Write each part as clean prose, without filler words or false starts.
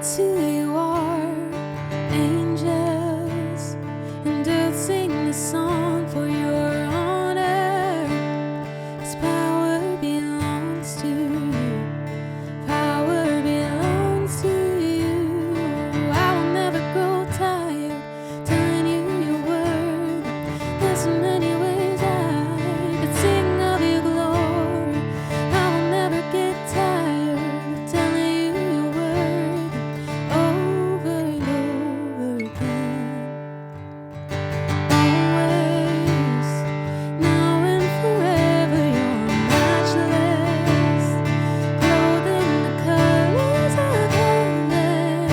That's who you are. Angels and earth sing the song for your honor. His power belongs to you. Power belongs to you. I will never grow tired telling you your word. There's so many ways I could sing of your glory. I will never get tired of telling you your word over and over again. Always, now and forever, you're matchless. Clothed in the colors of heaven,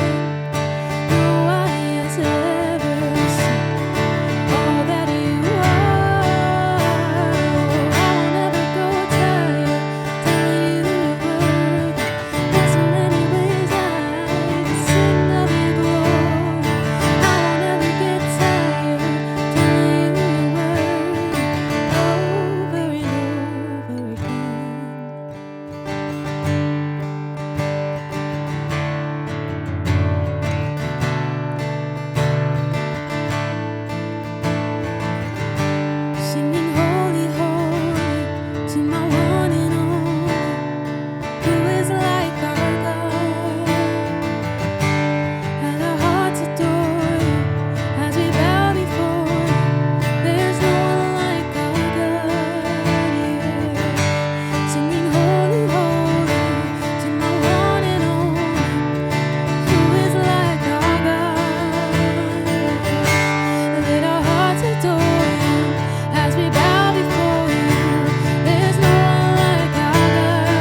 no eye has ever seen all that you are. I will never grow tired telling you your word. There's so many ways I could sing of your glory. I will never get tired telling you your word over and over again. Singing holy, holy to my one and only, who is like our God. Let our hearts adore you as we bow before you. There's no one like our God. Yeah. Singing holy, holy to my one and only, who is like our God. Let our hearts adore you as we bow before you. There's no one like our God.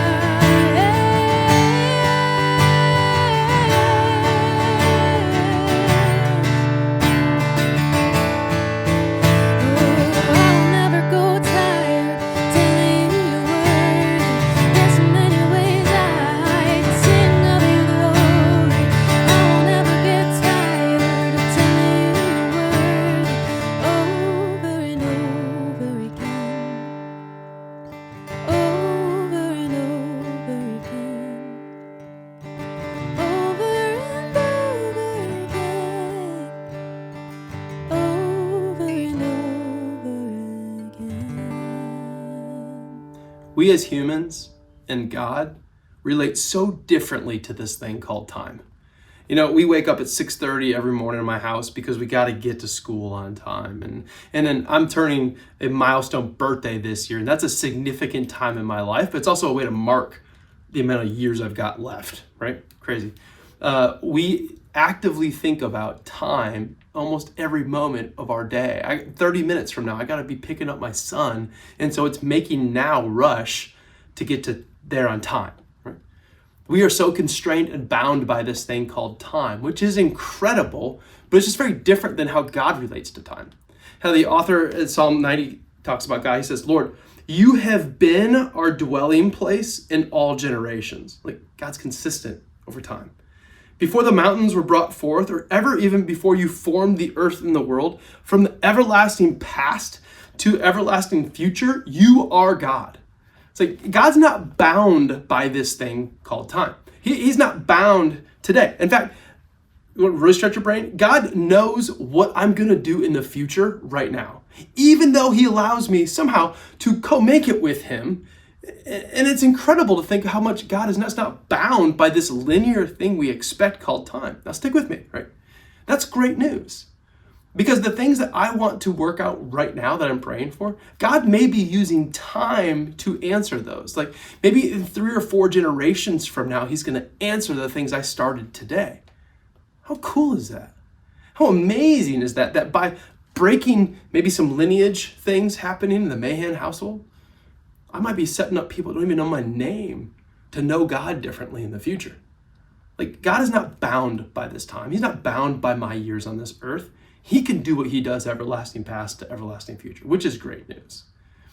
Oh, I will never go tired telling you your word. There's so many ways I can sing of your glory. I will never get tired of telling you your word over and over again. Over and over again. Over and over again. Over and over again. We as humans and God relate so differently to this thing called time. You know, we wake up at 6:30 every morning in my house because we got to get to school on time. And then I'm turning a milestone birthday this year, and that's a significant time in my life, but it's also a way to mark the amount of years I've got left, right? Crazy. We actively think about time almost every moment of our day. 30 minutes from now, I got to be picking up my son, and so it's making now rush to get to there on time. Right? We are so constrained and bound by this thing called time, which is incredible, but it's just very different than how God relates to time. How the author in Psalm 90 talks about God. He says, Lord, you have been our dwelling place in all generations. Like, God's consistent over time. Before the mountains were brought forth, or ever even before you formed the earth and the world, from the everlasting past to everlasting future, you are God. It's like God's not bound by this thing called time. He's not bound today. In fact, you want to really stretch your brain? God knows what I'm going to do in the future right now, even though he allows me somehow to co-make it with him. And it's incredible to think how much God is not bound by this linear thing we expect called time. Now stick with me, right? That's great news. Because the things that I want to work out right now that I'm praying for, God may be using time to answer those. Like maybe in 3 or 4 generations from now, he's going to answer the things I started today. How cool is that? How amazing is that? That by breaking maybe some lineage things happening in the Mahan household, I might be setting up people who don't even know my name to know God differently in the future. Like God is not bound by this time. He's not bound by my years on this earth. He can do what he does everlasting past to everlasting future, which is great news.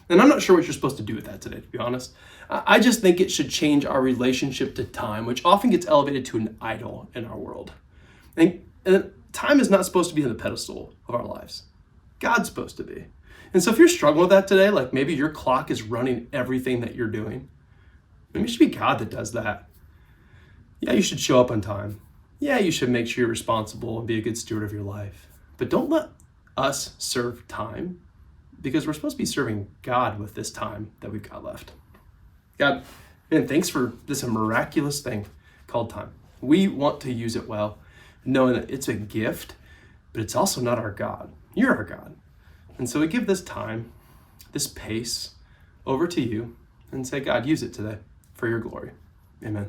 And I'm not sure what you're supposed to do with that today, to be honest. I just think it should change our relationship to time, which often gets elevated to an idol in our world. And time is not supposed to be on the pedestal of our lives. God's supposed to be. And so if you're struggling with that today, like maybe your clock is running everything that you're doing, maybe it should be God that does that. Yeah, you should show up on time. Yeah, you should make sure you're responsible and be a good steward of your life. But don't let us serve time, because we're supposed to be serving God with this time that we've got left. God, man, thanks for this miraculous thing called time. We want to use it well, knowing that it's a gift, but it's also not our God. You're our God. And so we give this time, this pace, over to you and say, God, use it today for your glory. Amen.